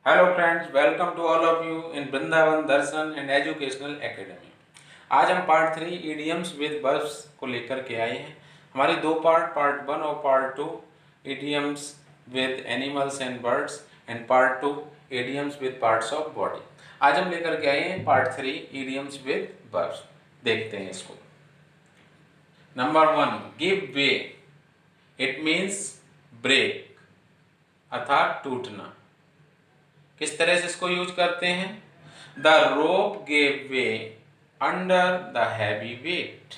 Hello friends, welcome to all of you in Vrindavan Darshan and educational academy. आज हम part 3 idioms with verbs को लेकर के आए हैं। हमारे दो पार्ट 1 और part 2 idioms with animals and birds and part 2 idioms with parts of body. आज हम लेकर के आए हैं पार्ट 3 इडियम्स विद वर्ब्स। देखते हैं इसको। Number 1, give way. It means break अर्थात टूटना। किस तरह से इसको यूज करते हैं? The rope gave way under the heavy weight.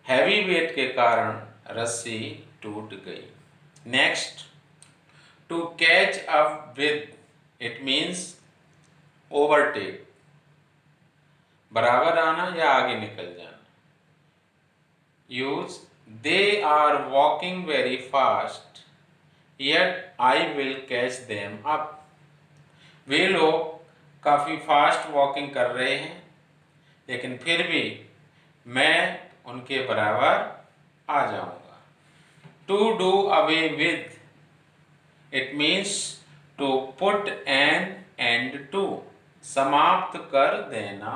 Heavy weight के कारण रस्सी टूट गई। Next, to catch up with. It means overtake, बराबर आना या आगे निकल जाना। Use they are walking very fast yet I will catch them up। वे लोग काफ़ी फास्ट वॉकिंग कर रहे हैं, लेकिन फिर भी मैं उनके बराबर आ जाऊंगा। To do away with. It means to put an end to, समाप्त कर देना।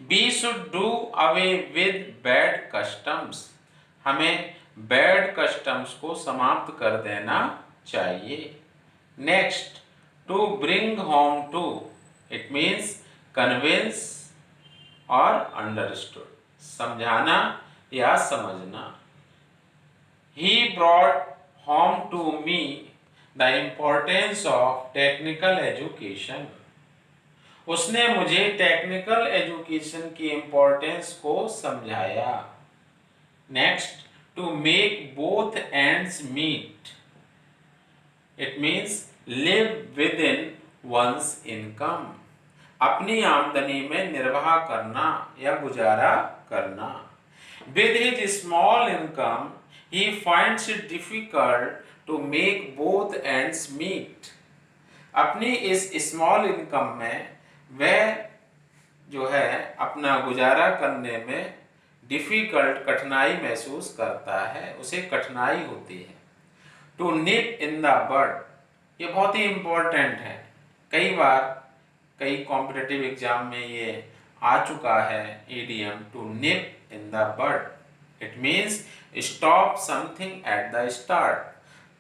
We should do away with bad customs. हमें बैड कस्टम्स को समाप्त कर देना चाहिए। Next, to bring home to. It means convince और अंडरस्टूड, समझाना या समझना। He brought home to me the importance of technical education. उसने मुझे टेक्निकल एजुकेशन की इम्पोर्टेंस को समझाया। Next, to make both ends meet. It means live within one's income। अपनी आमदनी में निर्वाह करना या गुजारा करना। With his small income, he finds it difficult to make both ends meet। अपनी इस स्मॉल इनकम में वह जो है अपना गुजारा करने में डिफिकल्ट, कठिनाई महसूस करता है, उसे कठिनाई होती है। टू निप इन द बड, ये बहुत ही इम्पोर्टेंट है। कई बार कई कॉम्पिटिटिव एग्जाम में ये आ चुका है idiom, to nip in the bud. It means stop something at the start,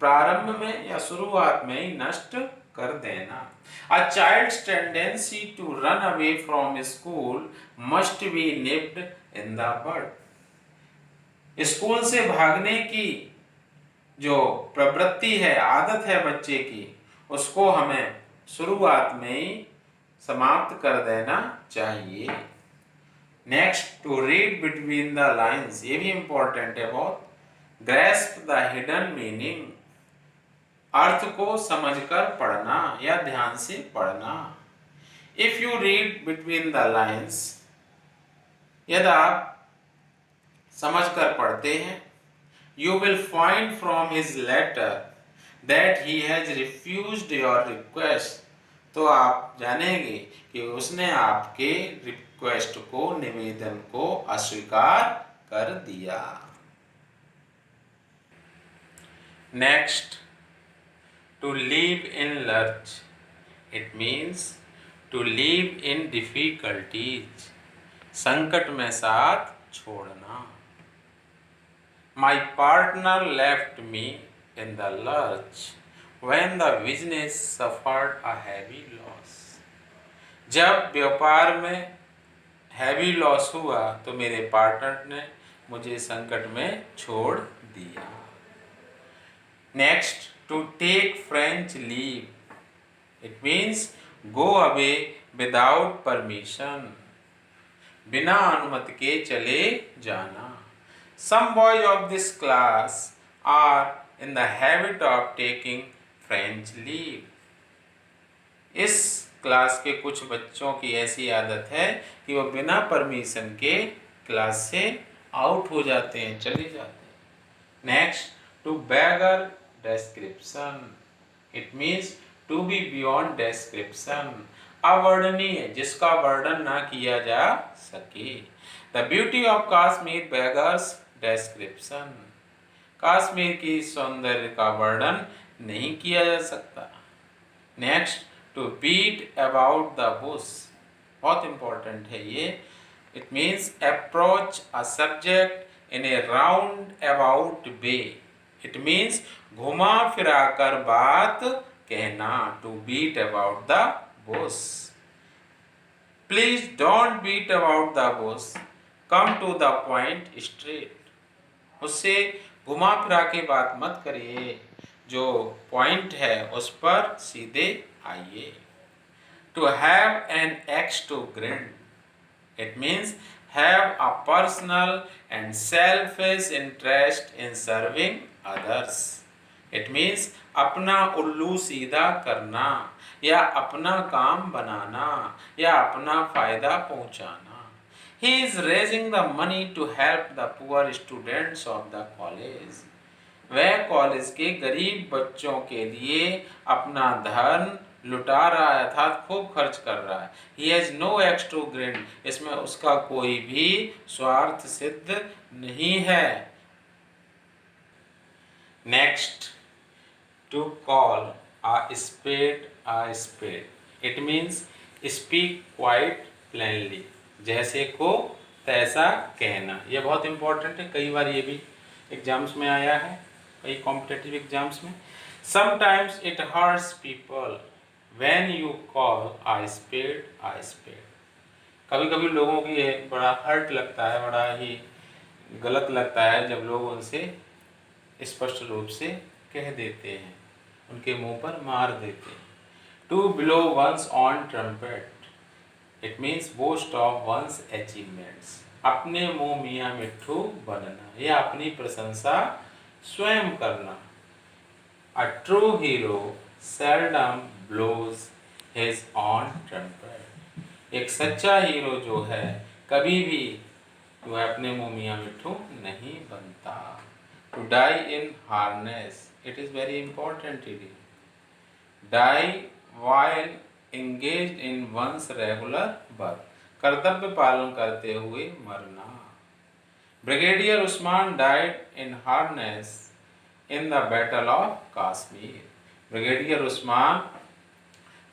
प्रारंभ में या शुरुआत में ही नष्ट कर देना। A child's tendency to run away from school must be nipped in the bud. School से भागने की जो प्रवृत्ति है, आदत है बच्चे की, उसको हमें शुरुआत में ही समाप्त कर देना चाहिए। Next, to read between the lines, ये भी इंपॉर्टेंट है बहुत। ग्रैस्प द हिडन मीनिंग, अर्थ को समझकर पढ़ना या ध्यान से पढ़ना। If you read between the lines, यदि आप समझकर पढ़ते हैं, you will find from his letter that he has refused your request. तो आप जानेंगे कि उसने आपके रिक्वेस्ट को, निवेदन को अस्वीकार कर दिया। Next, to leave in lurch. It means to leave in difficulties, संकट में साथ छोड़ना। My partner left me in the lurch when the business suffered a heavy loss। जब व्यापार में हैवी लॉस हुआ तो मेरे पार्टनर ने मुझे संकट में छोड़ दिया। Next, to take French leave. It means go away without permission, बिना अनुमति के चले जाना। Some boys of this class are in the habit of taking French leave। इस क्लास के कुछ बच्चों की ऐसी आदत है कि वो बिना परमिशन के क्लास से आउट हो जाते हैं, चले जाते हैं। Next, to beggar description. It means to be beyond description, अवर्णनीय, जिसका वर्णन ना किया जा सके। The beauty of Kashmir beggars description, Kashmir की सौंदर्य का वर्णन नहीं किया जा सकता। Next, to beat about the bush, बहुत इंपॉर्टेंट है ये। It means approach a subject in a round about way. It means घुमा फिरा कर बात कहना, to beat about the bush. Please don't beat about the bush, come to the point straight. उससे घुमा फिरा के बात मत करिए, जो पॉइंट है उस पर सीधे आइए। To have an axe to grind, it means have a personal and selfish interest in serving others. It means अपना उल्लू सीधा करना, या अपना काम बनाना, या अपना फायदा पहुंचाना। He is raising the money to help the poor students of the college. वह कॉलेज के गरीब बच्चों के लिए अपना धन लुटा रहा है, अर्थात खूब खर्च कर रहा है। He has no axe to grind. इसमें उसका कोई भी स्वार्थ सिद्ध नहीं है। Next, to call a spade a spade. It means speak quite plainly. जैसे को तैसा कहना, यह बहुत इंपॉर्टेंट है। कई बार ये भी एग्जाम्स में आया है, कई कॉम्पिटेटिव एग्जाम्स में। Sometimes it hurts people when you call a spade a spade. कभी कभी लोगों की ये बड़ा हर्ट लगता है, बड़ा ही गलत लगता है जब लोग उनसे स्पष्ट रूप से कह देते हैं, उनके मुंह पर मार देते हैं। To blow one's own trumpet, it means boast of one's achievements. अपने मुंह मियाँ मिट्ठू बनना या अपनी प्रशंसा स्वयं करना। A true hero seldom blows his own trumpet. एक सच्चा हीरो जो है कभी भी वह अपने मुंह मियाँ मिट्ठू नहीं बनता। To die in harness, it is very important. Die while engaged in one's regular work, कर्तव्य पालन करते हुए मरना। Brigadier Usman died in harness in the battle of Kashmir. Brigadier Usman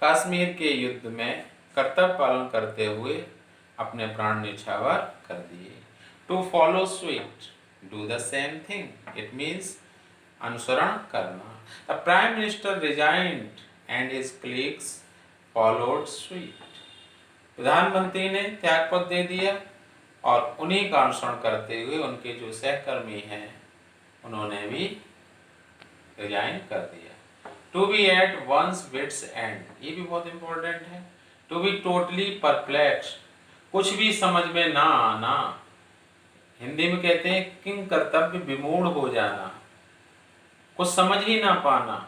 Kashmir के युद्ध में कर्तव्य पालन करते हुए अपने प्राण न्यौछावर कर दिए। To follow suit, do the same thing, it means अनुसरण करना। The prime minister resigned and his colleagues followed suit. प्रधानमंत्री ने त्यागपत्र दे दिया और उन्हीं का अनुसरण करते हुए उनके जो सहकर्मी हैं उन्होंने भी रिजाइन कर दिया। To be at one's wits end, ये भी बहुत इंपॉर्टेंट है। टू बी टोटली परप्लेक्स, कुछ भी समझ में ना आना। हिंदी में कहते हैं किंग कर्तव्य विमूढ़ हो जाना, कुछ समझ ही ना पाना।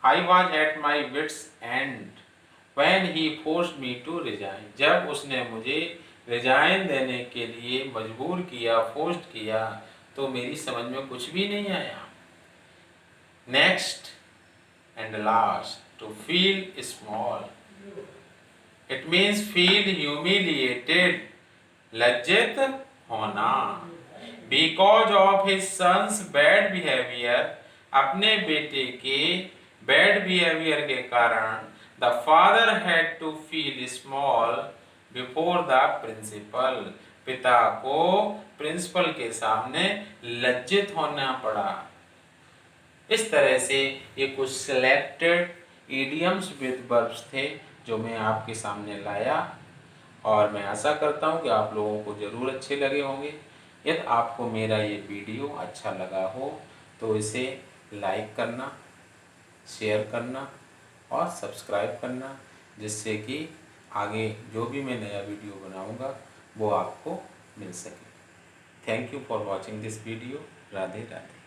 I was at my wits end when he forced me to resign. जब उसने मुझे रिजाइन देने के लिए मजबूर किया, फोर्स्ड किया, तो मेरी समझ में कुछ भी नहीं आया। Next and last, to feel small, it means feel humiliated, लज्जित होना। Because of his son's bad behaviour, अपने बेटे के बैड बिहेवियर के कारण the father had to feel small before the principal, पिता को प्रिंसिपल के सामने लज्जित होना पड़ा। इस तरह से ये कुछ सिलेक्टेड इडियम्स विद वर्ब्स थे जो मैं आपके सामने लाया, और मैं आशा करता हूँ कि आप लोगों को ज़रूर अच्छे लगे होंगे। यदि आपको मेरा ये वीडियो अच्छा लगा हो तो इसे लाइक करना, शेयर करना और सब्सक्राइब करना, जिससे कि आगे जो भी मैं नया वीडियो बनाऊंगा वो आपको मिल सके। Thank you for watching this video. Radhe Radhe.